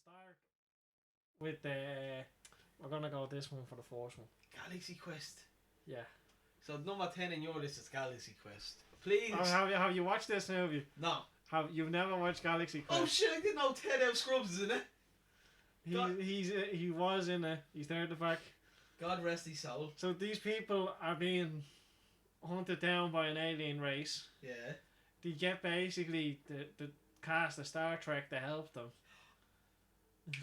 start with the. We're gonna go this one for the first one. Galaxy Quest. Yeah. So number 10 in your list is Galaxy Quest. Please. Have you watched this movie? No. You've never watched Galaxy Quest? Oh shit! I didn't know Ted L. Scrubs is in it. He was in it. He's there at the back. God rest his soul. So these people are being hunted down by an alien race. Yeah. They get basically the cast of Star Trek to help them.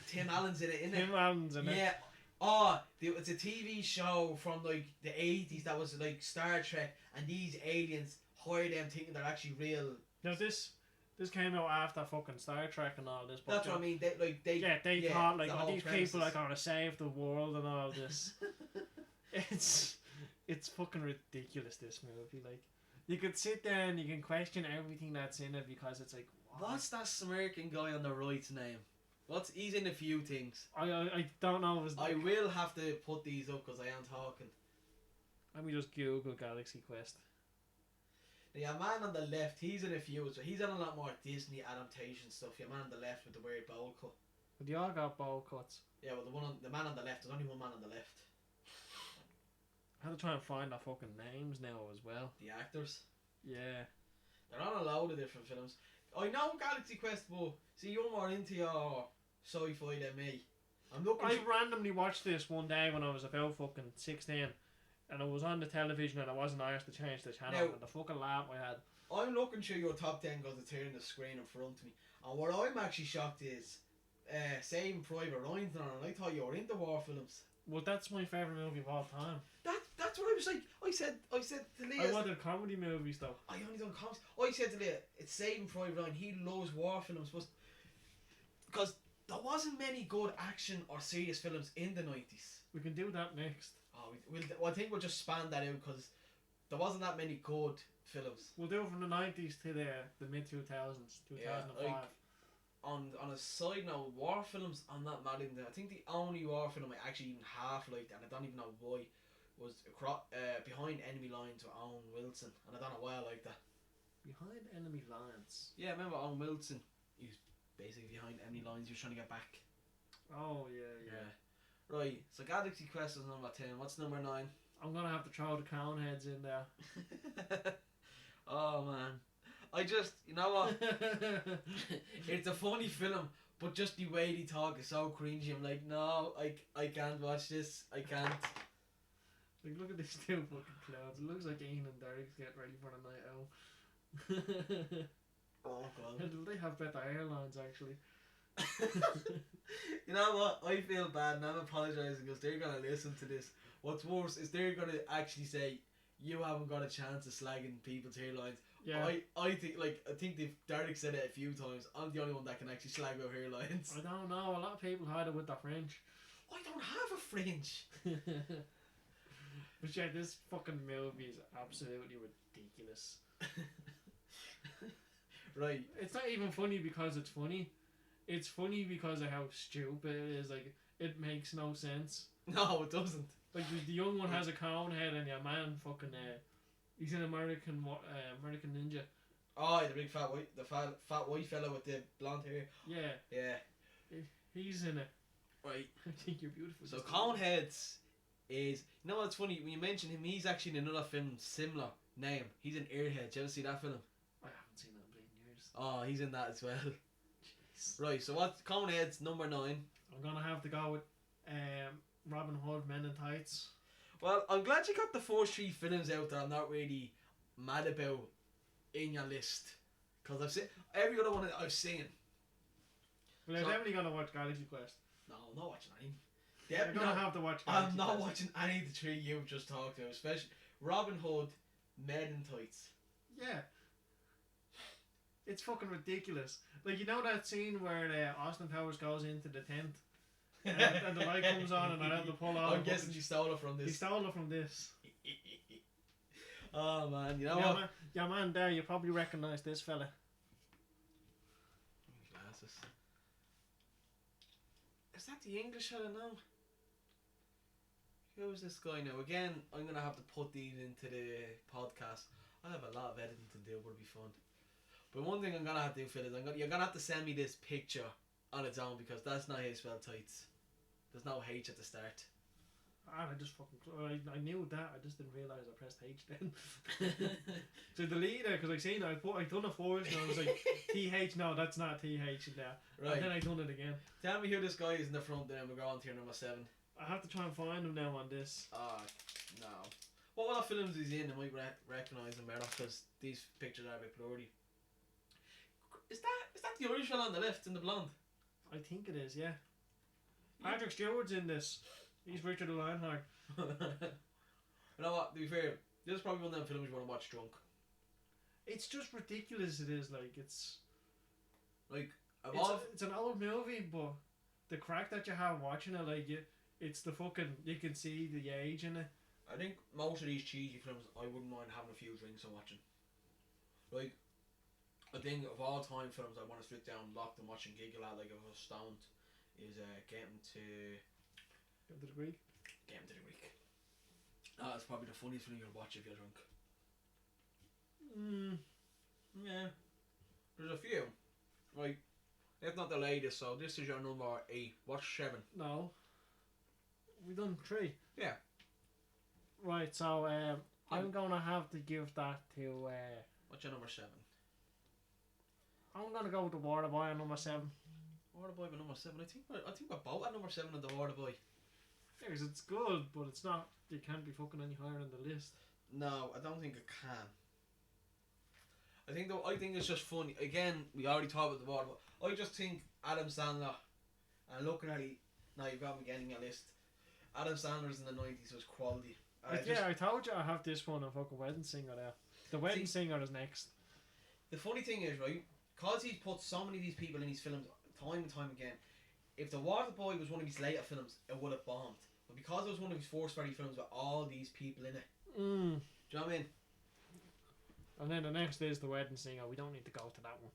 Tim Allen's in it, isn't it? Tim Allen's in it. Yeah. Oh, it's a TV show from like the 80s that was like Star Trek, and these aliens hire them thinking they're actually real. Now this came out after fucking Star Trek and all this. But That's what I mean. They thought like, the these premises. people are gonna save the world and all this. It's fucking ridiculous, this movie. Like, you could sit there and you can question everything that's in it because it's like, What's that American guy on the right's name? He's in a few things. I don't know. I will have to put these up because I am talking. Let me just Google Galaxy Quest. Your man on the left, he's in a few. So he's in a lot more Disney adaptation stuff. Your man on the left with the weird bowl cut. But they all got bowl cuts. Yeah, well the man on the left. There's only one man on the left. I had to try and find their fucking names now as well. The actors. Yeah. They're on a load of different films. I know Galaxy Quest, but see, you're more into your sci-fi than me. I randomly watched this one day when I was about fucking 16, and it was on the television and I wasn't asked to change the channel, and the fucking laugh I had. I'm looking through your top 10 because it's here on the screen in front of me, and what I'm actually shocked is Saving Private Ryan's on, and I thought you were into war films. Well, that's my favourite movie of all time. That's what I was like. I said to Leah. I wanted comedy movies though. I only done comedies. I said to Leah, it's Saving Private Ryan. He loves war films, but because there wasn't many good action or serious films in the 90s. We can do that next. Oh, I think we'll just span that out because there wasn't that many good films. We'll do it from the 90s to the mid 2000s, 2005. Yeah, on a side note, war films, I'm not mad into. I think the only war film I actually even half liked, and I don't even know why, was Behind Enemy Lines with Owen Wilson, and I don't know why I like that. Behind Enemy Lines? Yeah, remember Owen Wilson? He was basically behind enemy lines, he was trying to get back. Oh, yeah. Right, so Galaxy Quest is number 10. What's number 9? I'm gonna have to throw the clown heads in there. Oh, man. I just, you know what? It's a funny film, but just the way they talk is so cringy. I'm like, no, I can't watch this. I can't. Like, look at these two fucking clowns. It looks like Ian and Derek's getting ready for the night out. Oh, God. They have better airlines, actually. You know what? I feel bad and I'm apologising because they're going to listen to this. What's worse is they're going to actually say, you haven't got a chance of slagging people's hairlines. Yeah. I think Derek said it a few times. I'm the only one that can actually slag our hairlines. I don't know. A lot of people hide it with their fringe. I don't have a fringe. But yeah, this fucking movie is absolutely ridiculous. Right. It's not even funny because it's funny. It's funny because of how stupid it is. Like, it makes no sense. No, it doesn't. Like, the young one has a cone head and your man fucking he's an American Ninja. Oh, the big fat white fella with the blonde hair. Yeah. He's in it. Right. I think you're beautiful. So Coneheads is, you know what's funny, when you mention him, he's actually in another film similar name. He's in Airhead. Did you ever see that film? I haven't seen that in years. Oh, he's in that as well. Jeez. Right, so what's Coneheads number 9? I'm gonna have to go with Robin Hood, Men in Tights. Well, I'm glad you got the first 3 films out that I'm not really mad about in your list, because I've seen every other one that I've seen. Well, I'm definitely gonna watch Galaxy Quest. No, I'm not watching any. You're gonna have to watch Galaxy I'm not Quest. watching any of the 3 you've just talked about, especially Robin Hood, Men in Tights. Yeah. It's fucking ridiculous. Like, you know that scene where Austin Powers goes into the tent and the light comes on and I have to pull out. I'm guessing you stole it from this. He stole it from this. Oh man, you know what? Yeah, man, there, you probably recognise this fella. Glasses. Is that the English fella now? Who is this guy now? Again, I'm gonna have to put these into the podcast. I have a lot of editing to do, but it'll be fun. But one thing I'm gonna have to do, Phil, is you're gonna have to send me this picture on its own because that's not how you spell tights. There's no H at the start. I just fucking. I knew that. I just didn't realise I pressed H then. So delete it because I seen it. I done it first and I was like TH. No, that's not TH in there. Right. And then I done it again. Tell me who this guy is in the front. Then we'll go on to your number 7. I have to try and find him now on this. No. What other films is he in? I might recognise him better because these pictures are a bit blurry. Is that the Irish fella on the left in the blonde? I think it is. Yeah. Patrick Stewart's in this. He's Richard the Lionheart. You know what? To be fair, this is probably one of them films you want to watch drunk. It's just ridiculous. It is like it's an old movie, but the crack that you have watching it, like it's the fucking you can see the age in it. I think most of these cheesy films, I wouldn't mind having a few drinks and watching. Like, I think of all time films I want to sit down, locked and watch and giggle at like if I was stoned is Getting to the Greek. Getting to the Greek. That's probably the funniest film you'll watch if you're drunk. Yeah. There's a few. Right. If not the latest, so this is your number 8. What's 7? No. We done 3. Yeah. Right, so I'm gonna have to give that to what's your number 7? I'm gonna go with the Water Boy on number 7. Water Boy with number 7. I think we're both at number 7 on the Water Boy. Yeah, because it's good, but it's not. It can't be fucking any higher on the list. No, I don't think it can. I think it's just funny. Again, we already talked about the Water Boy. I just think Adam Sandler, and looking at it, now you've got me getting your list. Adam Sandler's in the 90s was quality. I told you I have this one of fucking Wedding Singer there. The Wedding Singer is next. The funny thing is, right, because he's put so many of these people in his films time and time again, if The Water Boy was one of his later films, it would have bombed. But because it was one of his first very films with all these people in it, do you know what I mean? And then the next is The Wedding Singer. We don't need to go to that one.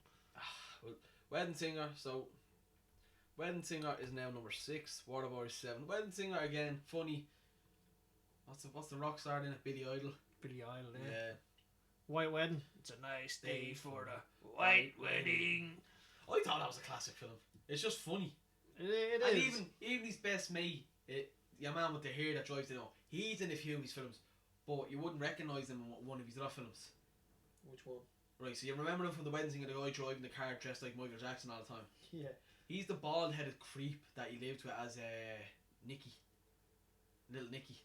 Well, Wedding Singer, so Wedding Singer is now number 6, Water Boy is 7. Wedding Singer again, funny. What's the rock star in it? Billy Idol. Billy Idol, yeah. White Wedding. It's a nice day for the White Wedding. I thought that was a classic film. It's just funny. It and is. even his best mate, your man with the hair that drives the know, he's in a few of his films, but you wouldn't recognise him in one of his other films. Which one? Right, so you remember him from The Wedding Singer, the guy driving the car dressed like Michael Jackson all the time. Yeah. He's the bald-headed creep that he lived with as Nicky. Little Nicky.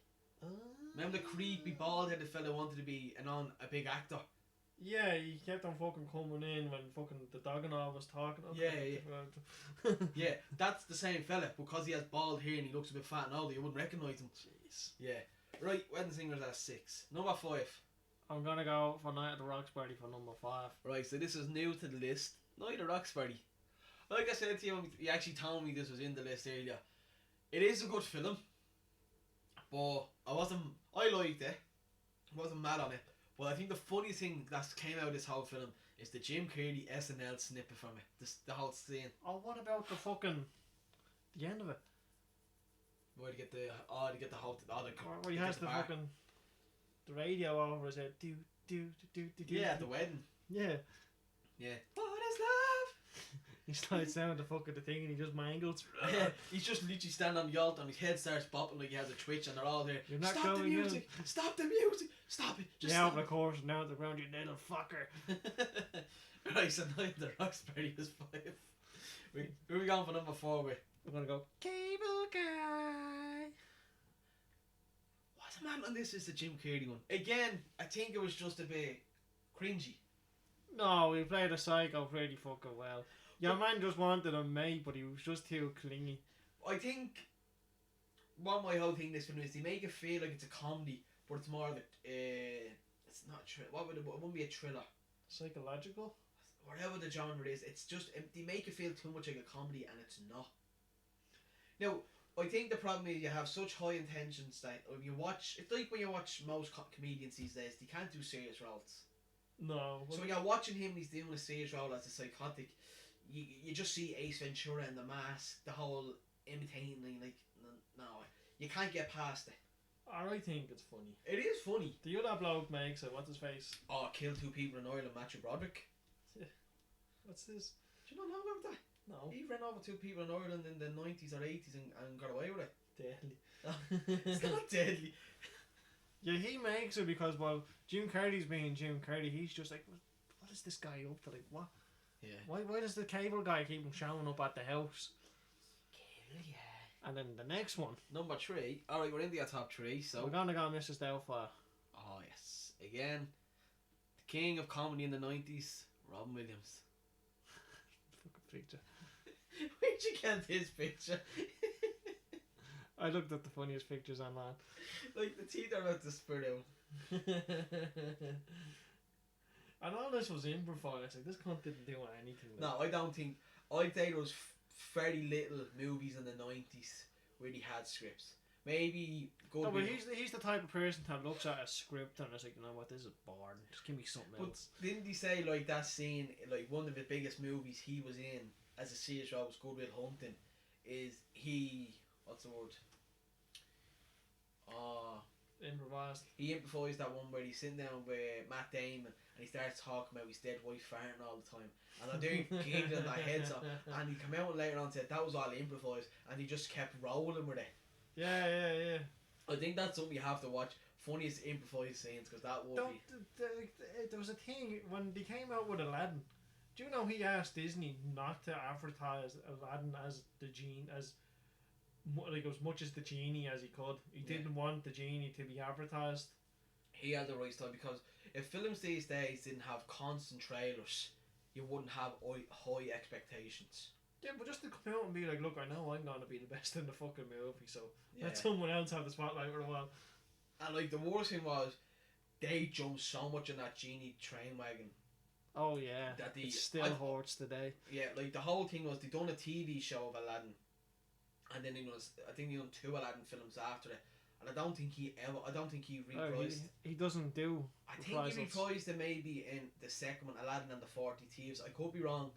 Remember the creepy bald-headed fella who wanted to be a big actor? Yeah, he kept on fucking coming in when fucking the dog and all was talking. Yeah. Yeah, that's the same fella, because he has bald hair and he looks a bit fat and older, you wouldn't recognise him. Jeez. Yeah. Right, Wedding Singer's at 6. Number 5. I'm gonna go for Night at the Roxbury for number 5. Right, so this is new to the list. Night at the Roxbury. Like I said to you, you actually told me this was in the list earlier. It is a good film, but I liked it. I wasn't mad on it. But I think the funny thing that came out of this whole film is the Jim Carrey SNL snippet from it. The whole scene. Oh, what about the end of it? Where to get the whole where he has the fucking the radio over his head. Do. Yeah, at the wedding. Yeah. Yeah. What is love? He slides down the fucking thing and he just mangles. Yeah, he's just literally standing on the altar and his head starts bopping like he has a twitch and they're all there. You're not Stop the music! In. Stop the music! Stop it! Just yeah, stop of course, now the ground, you little fucker. Right, so Night at the Roxbury is 5. Who are we going for number 4 with? We're gonna go Cable Guy. What's the man on this is the Jim Carrey one. Again, I think it was just a bit cringy. No, he played a psycho pretty fucking well. Your man just wanted a mate, but he was just too clingy. I think what my whole thing this film is, they make it feel like it's a comedy, but it's more of it's not a thriller. It wouldn't be a thriller. Psychological? Whatever the genre is, it's just, they make it feel too much like a comedy and it's not. Now, I think the problem is you have such high intentions that when you watch, it's like when you watch most comedians these days, they can't do serious roles. No. So when you're watching him, he's doing a serious role as a psychotic, you just see Ace Ventura and The Mask, the whole imitating, like, no, you can't get past it. I think it's funny. It is funny. The other bloke makes it, what's his face? Oh, kill 2 people in Ireland, Matthew Broderick. Yeah. What's this? Do you not know about that? No. He ran over two people in Ireland in the 90s or 80s and got away with it. Deadly. It's not deadly. Yeah, he makes it because, well, Jim Carrey's being Jim Carrey. He's just like, what is this guy up to? Like, what? Yeah. Why does the cable guy keep him showing up at the house? Cable, yeah. And then the next one. Number 3. Alright, we're in the top 3, so... We're gonna go Mrs. Doubtfire. Oh, yes. Again, the king of comedy in the 90s, Robin Williams. Fucking picture. Where'd you get this picture? I looked at the funniest pictures online. Like, the teeth are about to spurt out. And all this was improvised. Like, this cunt didn't do anything. No, I don't think... I'd say there was very little movies in the 90s where he had scripts. Maybe... No, but he's the type of person that looks at a script and is like, you know what, this is boring. Just give me something else. Didn't he say, like, that scene, like, one of the biggest movies he was in as a serious role was Good Will Hunting, is he... What's the word? Improvised. He improvised that one where he's sitting down with Matt Damon and he starts talking about his dead wife farting all the time. And they're doing giggling in their heads off. And he came out later on and said that was all improvised and he just kept rolling with it. Yeah. I think that's something you have to watch. Funniest improvised scenes, because that would be... There was a thing when they came out with Aladdin. Do you know he asked Disney not to advertise Aladdin as the genie, as much as the genie as he could. He didn't want the genie to be advertised. He had the right style, because if films these days didn't have constant trailers, you wouldn't have high expectations. Yeah, but just to come out and be like, look, I know I'm gonna be the best in the fucking movie, so let someone else have the spotlight for a while. And like the worst thing was, they jumped so much in that genie train wagon. Oh yeah, that it still hurts today. Yeah, like the whole thing was they done a TV show of Aladdin, and then I think they done 2 Aladdin films after it, and I don't think he reprised. He doesn't do. I think he reprised it maybe in the second one, Aladdin and the 40 Thieves. I could be wrong.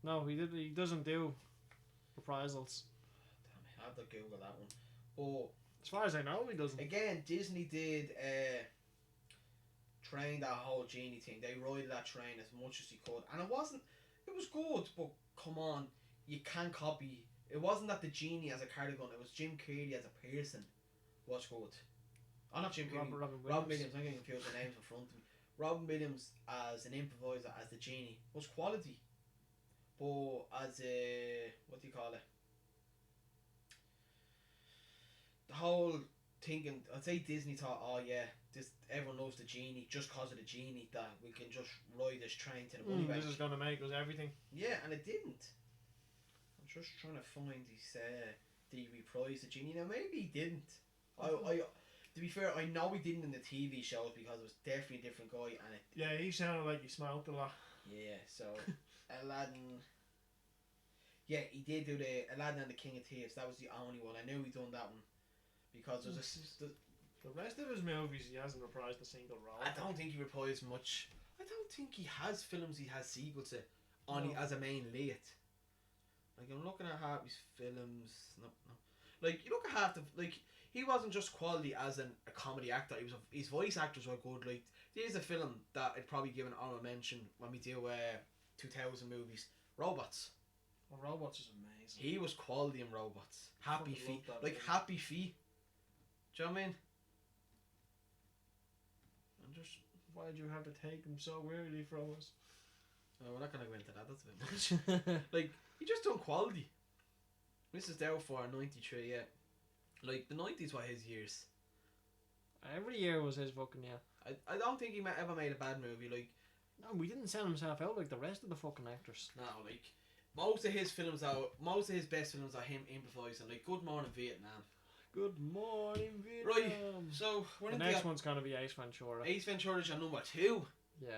No, he doesn't do reprisals. Damn, I have to Google that one. But as far as I know, he doesn't. Again, Disney did train that whole genie thing. They rode that train as much as he could, and it was good, but come on, you can't copy. It wasn't that the genie as a cardigan, it was Jim Carrey as a person was good. Oh, not Jim Carrey. Robin Williams. I'm getting confused with the names in front of me. Robin Williams as an improviser, as the genie, was quality. But as a, what do you call it? The whole thinking, I'd say Disney thought, oh yeah, everyone loves the genie, just cause of the genie, that we can just ride this train to the money bank. This is gonna make us everything. Yeah, and it didn't. I'm just trying to find these. Did he reprise the genie? Now maybe he didn't. To be fair, I know he didn't in the TV shows because it was definitely a different guy, and it. Yeah, he sounded like he smoked a lot. Yeah, so Aladdin. Yeah, he did do the Aladdin and the King of Thieves. That was the only one. I knew he done that one because there's the rest of his movies he hasn't reprised a single role. I don't think he reprised much. I don't think he has films he has sequels to as a main lead. Like I'm looking at half his films. No. Like you look at half the he wasn't just quality as a comedy actor. His voice actors were good. Like there's a film that I'd probably give an honorable mention when we do 2000 movies. Robots. Well, Robots is amazing. He was quality in Robots. Happy Feet. Like movie. Happy Feet. Do you know what I mean? Why'd you have to take him so weirdly from us? Oh, we're not gonna go into that. That's a bit much. Like he just done quality. Mrs. Doubtfire 93. Yeah. Like the 90s were his years. Every year was his fucking year. I don't think he ever made a bad movie. Like no, we didn't sell himself out like the rest of the fucking actors. No, like most of his best films are him improvising. Like Good Morning Vietnam. Good Morning Vietnam. Right. So the next one's gonna be Ace Ventura. Ace Ventura is your number 2. Yeah.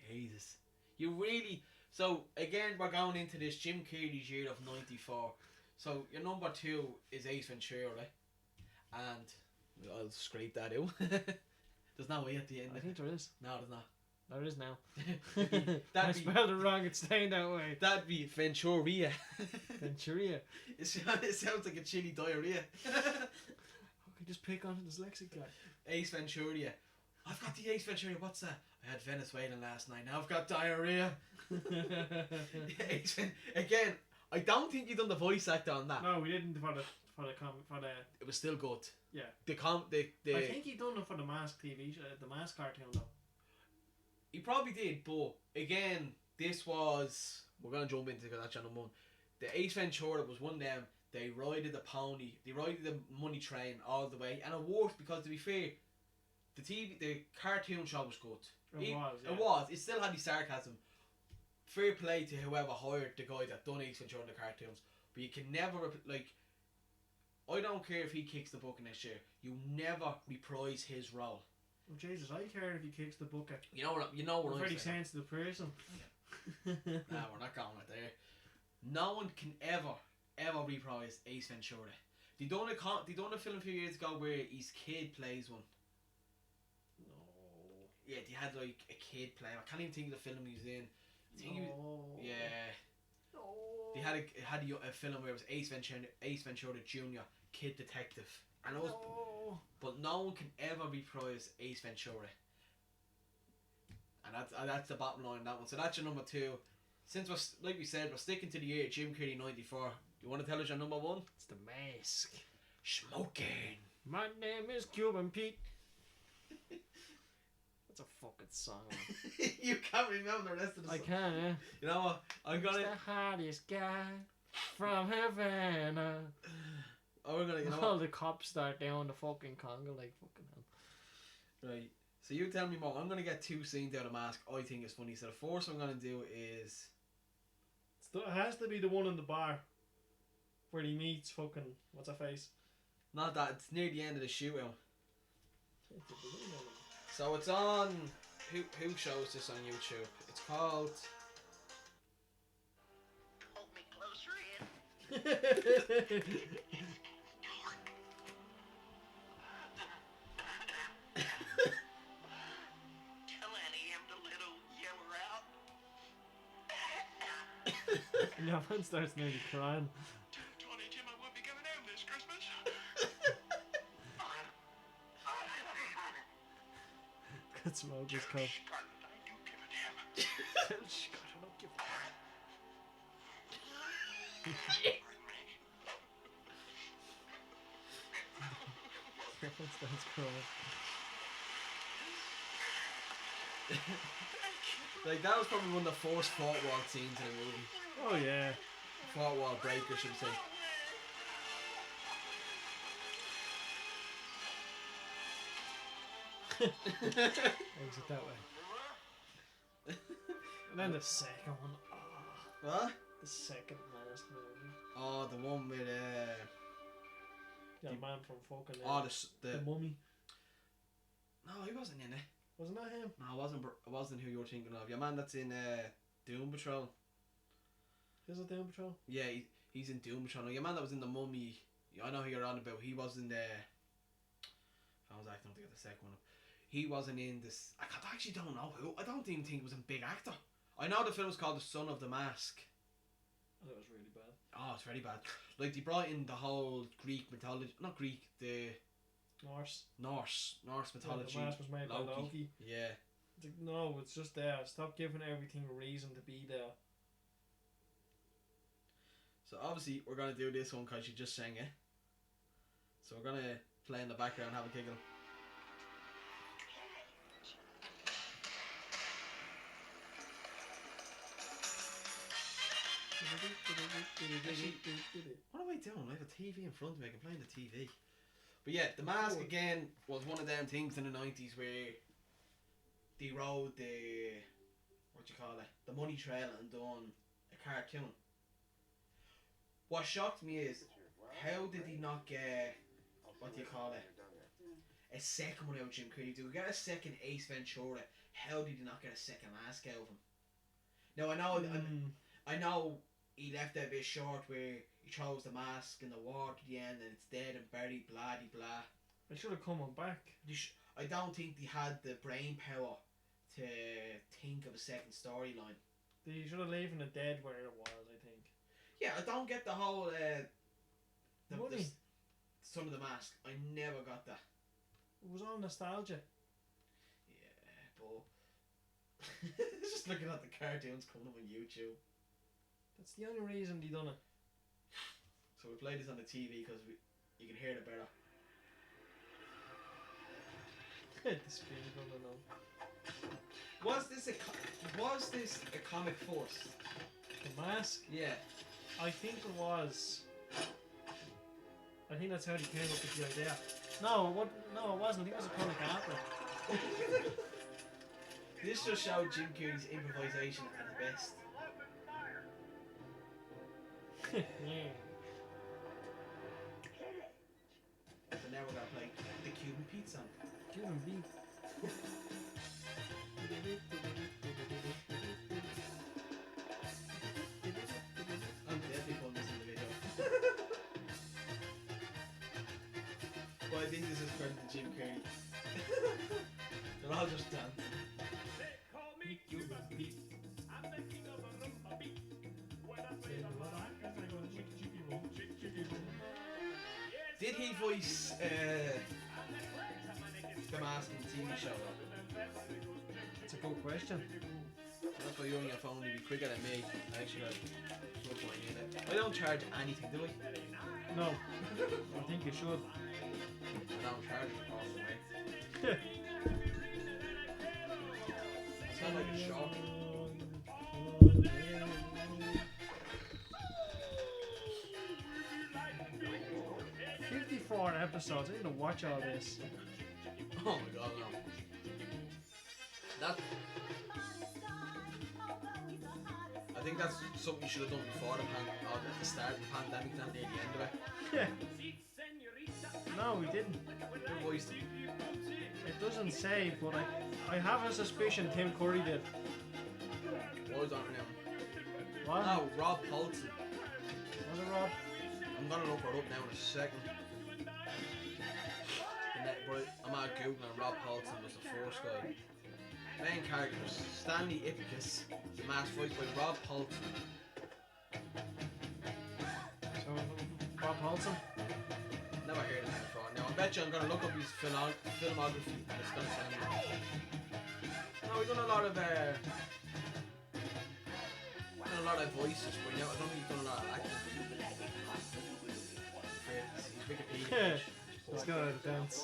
Jesus. You really. So again, we're going into this Jim Carrey's year of 94. So your number 2 is Ace Ventura, right? And I'll scrape that out. There's no way at the end. I think there is. No, there's not. There is now. I spelled it wrong. It's staying that way. That'd be Venturia. Venturia. It sounds like a chili diarrhea. Okay, just pick on the dyslexic guy. Ace Venturia. I've got the Ace Venturia. What's that? I had Venezuelan last night. Now I've got diarrhea. Again, I don't think you done the voice actor on that. No, we didn't for the It was still good. yeah. The I think he done it for the Mask TV show, the Mask cartoon though. He probably did, but again, this was, we're gonna jump into because that's channel one. The Ace Ventura was one of them. They ride the pony, they ride the money train all the way, and it worked because, to be fair, the cartoon show was good. It was. Yeah. It was. It still had the sarcasm. Fair play to whoever hired the guy that done Ace Ventura in the cartoons, but you can never I don't care if he kicks the bucket next year. You never reprise his role. Oh Jesus, I care if he kicks the bucket. You know what I'm I'm a very saying. sensitive person. Nah, we're not going right there. No one can ever reprise Ace Ventura. They done a film a few years ago where his kid plays one. No. Yeah, they had like a kid play. I can't even think of the film he was in. I think yeah. No. They had a film where it was Ace Ventura Jr. Kid Detective, and it was, but no one can ever reprise Ace Ventura. And that's the bottom line on that one. So that's your number 2. Since like we said, we're sticking to the year Jim Carrey 94. You want to tell us your number 1? It's the Mask. Smoking. My name is Cuban Pete. That's a fucking song. You can't remember the rest of the song. I can, yeah. You know what? I'm gonna. He's the hottest guy from Havana. Oh, we're gonna. You know All what? the cops start down the fucking conga like fucking hell. Right. So you tell me more. I'm gonna get 2 scenes out of Mask I think is funny. So the first one I'm gonna do is. It has to be the one in the bar where he meets fucking what's her face. Not that. It's near the end of the shootout. So it's on. Who shows this on YouTube? It's called. Hold me closer in. Tell Annie I'm the little yeller out. And your man starts nearly crying. Tony Jim, I won't be coming home this Christmas. Could smoke his cup. Scott, I do give a damn. Tell Scott I don't give a Your man starts crying. Like that was probably one of the first fourth wall scenes in the movie. Oh yeah. Fourth wall breaker, should I say. Exit that way. And then the second one. Oh, What? the second Mask movie. Oh, the one with Yeah, the man from fucking the Mummy. No, he wasn't in it. Wasn't that him? No, it wasn't who you were thinking of. Your man that's in Doom Patrol. Is it Doom Patrol? Yeah, he's in Doom Patrol. No, your man that was in the Mummy. I know who you're on about. He was in the. I was acting to get the second one up. He wasn't in this. I actually don't know who. I don't even think it was a big actor. I know the film's called The Son of the Mask. Oh, that was really bad. Oh, it's very bad. Like they brought in the whole Greek mythology, not Greek, the Norse mythology. Yeah, the mask was made by Loki. Yeah. It's like, no, it's just there. Stop giving everything a reason to be there. So obviously we're gonna do this one because you just sang it. So we're gonna play in the background, have a kick of them. What am I doing? I have a TV in front of me. I can play on the TV. But yeah, The Mask again was one of them things in the 90s where they rode the the money trail and done a cartoon. What shocked me is how did he not get a second one out of Jim Carrey? Did we get a second Ace Ventura? How did he not get a second Mask out of him? Now I know he left that bit short where he throws the mask in the water at the end and it's dead and buried, blah de blah. They should have come on back. I don't think they had the brain power to think of a second storyline. They should have left it dead where it was, I think. Yeah, I don't get the whole Money. Son of the Mask. I never got that. It was all nostalgia. Yeah, but just looking at the cartoons coming up on YouTube. That's the only reason they done it. we'll play this on the TV because you can hear it better. The speed, no. Was this a comic force? The Mask? Yeah. I think it was. I think that's how they came up with the idea. No, it wasn't. I think it was a comic opera. This just showed Jim Carrey's improvisation at his best. Yeah. So now we're gonna play the Cuban Pete song. Cuban beef. I'm definitely putting this in the video. But I think this is credit to Jim Carrey. They're all just dancing. Did he voice the Mask in the TV show? That's a good question. That's why you're on your phone, you'd be quicker than me. I actually got no point in it. I don't charge anything, do I? No. I think you should. I don't charge it awesome, right? Sound like a shop. 54 episodes. I need to watch all this. Oh my god, no. That. I think that's something you should have done before at the start of the pandemic, not near the end of it. Yeah. No, we didn't. Who voiced him? It doesn't say, but I have a suspicion Tim Curry did. What was that now? What? No, Rob Paulson. Was it Rob? I'm gonna look her up now in a second. But I'm at Google and Rob Paulson was the first guy. Main characters: Stanley Ipkiss, the Mask voiced by Rob Paulson. So, Rob Paulson? Never heard of him before. Now I bet you I'm gonna look up his filmography and it's gonna sound like. No, he's done a lot of voices, but you know, I don't think he's done a lot of acting. He's Wikipedia. Let's go to the dance.